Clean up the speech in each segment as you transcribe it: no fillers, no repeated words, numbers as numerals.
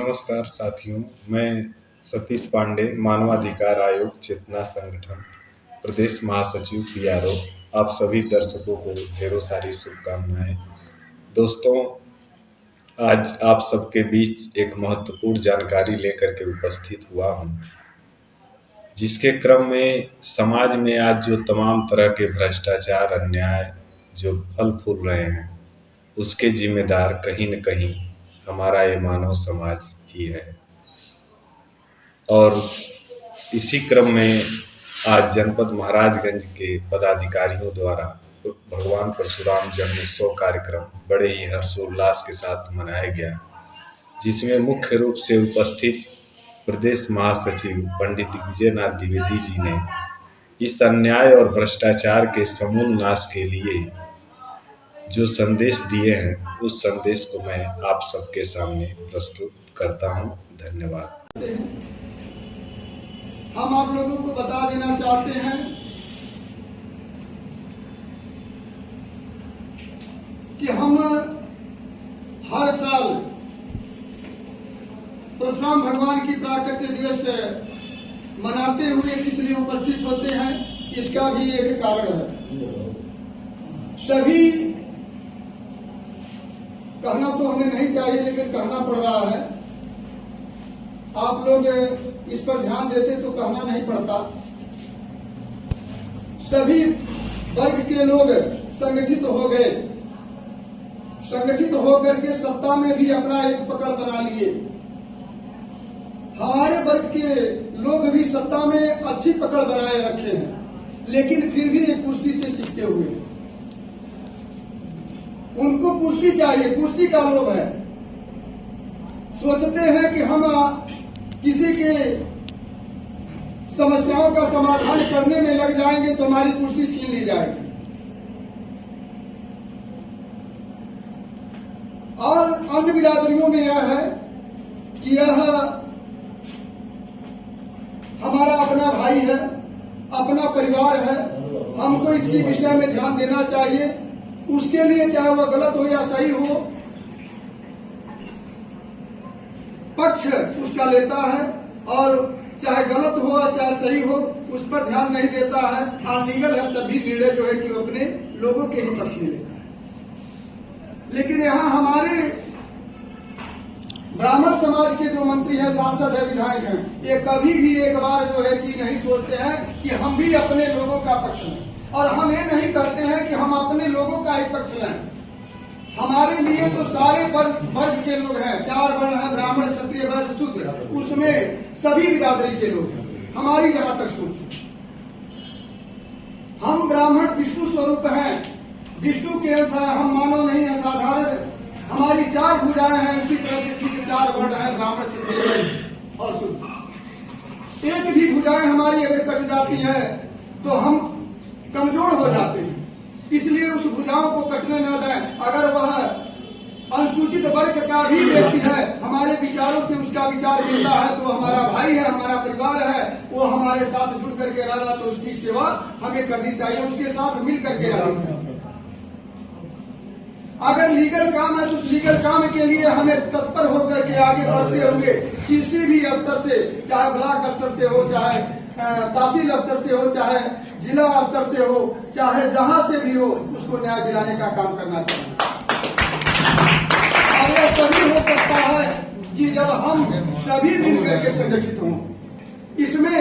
नमस्कार साथियों, मैं सतीश पांडे, मानवाधिकार आयोग चेतना संगठन प्रदेश महासचिव PRO। आप सभी दर्शकों को ढेरों सारी शुभकामनाएं। दोस्तों, आज आप सबके बीच एक महत्वपूर्ण जानकारी लेकर के उपस्थित हुआ हूं, जिसके क्रम में समाज में आज जो तमाम तरह के भ्रष्टाचार, अन्याय जो फल फूल रहे हैं, उसके जिम्मेदार कहीं न कहीं हमारा ये मानव समाज ही है। और इसी क्रम में आज जनपद महाराजगंज के पदाधिकारियों द्वारा भगवान परशुराम जन्मोत्सव कार्यक्रम बड़े ही हर्षोल्लास के साथ मनाया गया, जिसमें मुख्य रूप से उपस्थित प्रदेश महासचिव पंडित दिग्विजयनाथ द्विवेदी जी ने इस अन्याय और भ्रष्टाचार के समूल नाश के लिए जो संदेश दिए हैं, उस संदेश को मैं आप सबके सामने प्रस्तुत करता हूं। धन्यवाद। हम आप लोगों को बता देना चाहते हैं कि हम हर साल परशुराम भगवान की प्राकट्य दिवस मनाते हुए किस लिए उपस्थित होते हैं, इसका भी एक कारण है। सभी कहना तो हमें नहीं चाहिए, लेकिन कहना पड़ रहा है। आप लोग इस पर ध्यान देते तो कहना नहीं पड़ता। सभी वर्ग के लोग संगठित हो गए, संगठित होकर के सत्ता में भी अपना एक पकड़ बना लिए। हमारे वर्ग के लोग भी सत्ता में अच्छी पकड़ बनाए रखे हैं, लेकिन फिर भी एक कुर्सी से चिपके हुए हैं। उनको कुर्सी चाहिए, कुर्सी का लोभ है। सोचते हैं कि हम किसी के समस्याओं का समाधान करने में लग जाएंगे तो हमारी कुर्सी छीन ली जाएगी। और अन्य बिरादरियों में यह है कि यह हमारा अपना भाई है, अपना परिवार है, हमको इसके विषय में ध्यान देना चाहिए। उसके लिए चाहे वह गलत हो या सही हो, पक्ष उसका लेता है, और चाहे गलत हो चाहे सही हो, उस पर ध्यान नहीं देता है। अनलीगल है तब भी निर्णय जो है कि वो अपने लोगों के ही पक्ष में लेता है। लेकिन यहाँ हमारे ब्राह्मण समाज के जो मंत्री हैं, सांसद है, विधायक हैं, ये कभी भी एक बार जो है कि नहीं सोचते हैं कि हम भी अपने लोगों का पक्ष लें। और हम ये नहीं करते हैं कि हम अपने लोगों का ही पक्ष लें। हमारे लिए तो सारे वर्ग के लोग हैं, 4 वर्ण हैं, ब्राह्मण, क्षत्रिय, वैश्य, शूद्र, उसमें सभी बिरादरी के लोग हैं। हमारी जहां तक सोच है, हम ब्राह्मण विष्णु स्वरूप हैं, विष्णु के अंश हैं, हम मानव नहीं है, साधारण। हमारी 4 भुजाएं हैं, उसी तरह से ठीक 4 वर्ण हैं, ब्राह्मण, क्षत्रिय, वैश्य और शूद्र। एक भी भुजाएं हमारी अगर कट जाती है तो हम कमजोर हो जाते हैं। इसलिए उस भुजाओं को कटने न दें। अगर वह अनुसूचित वर्ग का भी व्यक्ति है, हमारे विचारों से उसका विचार मिलता है, तो हमारा भाई है, हमारा परिवार है, वो हमारे साथ जुड़ करके रह रहा, तो उसकी सेवा हमें करनी चाहिए, उसके साथ मिल करके रहनी चाहिए। अगर लीगल काम है तो उस लीगल काम के लिए हमें तत्पर होकर के आगे बढ़ते हुए किसी भी स्तर से, चाहे ब्लॉक स्तर से हो, चाहे तहसील स्तर से हो, चाहे जिला स्तर से हो, चाहे जहां से भी हो, उसको न्याय दिलाने का काम करना चाहिए। और यह तभी हो सकता है कि जब हम सभी मिलकर के संगठित हों। इसमें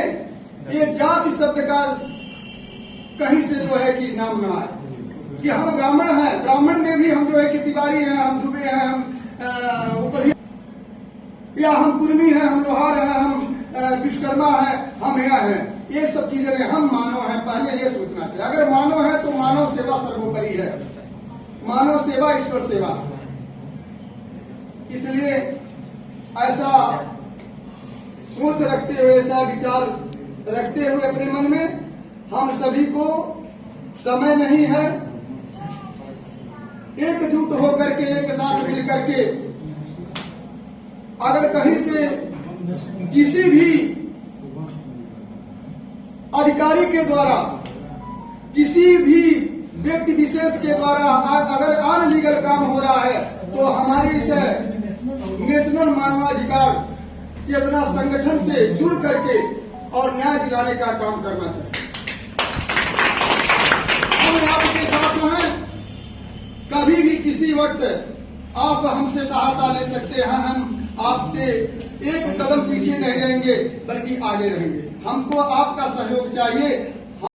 ये जाति शब्द का कहीं से जो है कि नाम न आए कि हम ब्राह्मण हैं। ब्राह्मण में भी हम जो है कि तिवारी हैं, हम दुबे हैं, हम ऊपरी, या हम कुर्मी हैं, हम लोहार हैं, हम विश्वकर्मा है, हम यह है। ये सब चीजें में हम मानव हैं, पहले ये सोचना चाहिए। अगर मानव है तो मानव सेवा सर्वोपरि है, मानव सेवा ईश्वर सेवा। इसलिए ऐसा सोच रखते हुए, ऐसा विचार रखते हुए अपने मन में, हम सभी को समय नहीं है, एकजुट होकर के, एक साथ मिल करके, अगर कहीं से किसी भी अधिकारी के द्वारा, किसी भी व्यक्ति विशेष के द्वारा अगर अनलीगल काम हो रहा है, तो हमारी इस नेशनल मानवाधिकार चेतना संगठन से जुड़ करके और न्याय दिलाने का काम करना चाहिए। हम आपके साथ हैं, कभी भी किसी वक्त आप हमसे सहायता ले सकते हैं। हम आपसे एक कदम पीछे नहीं रहेंगे बल्कि आगे रहेंगे। हमको आपका सहयोग चाहिए।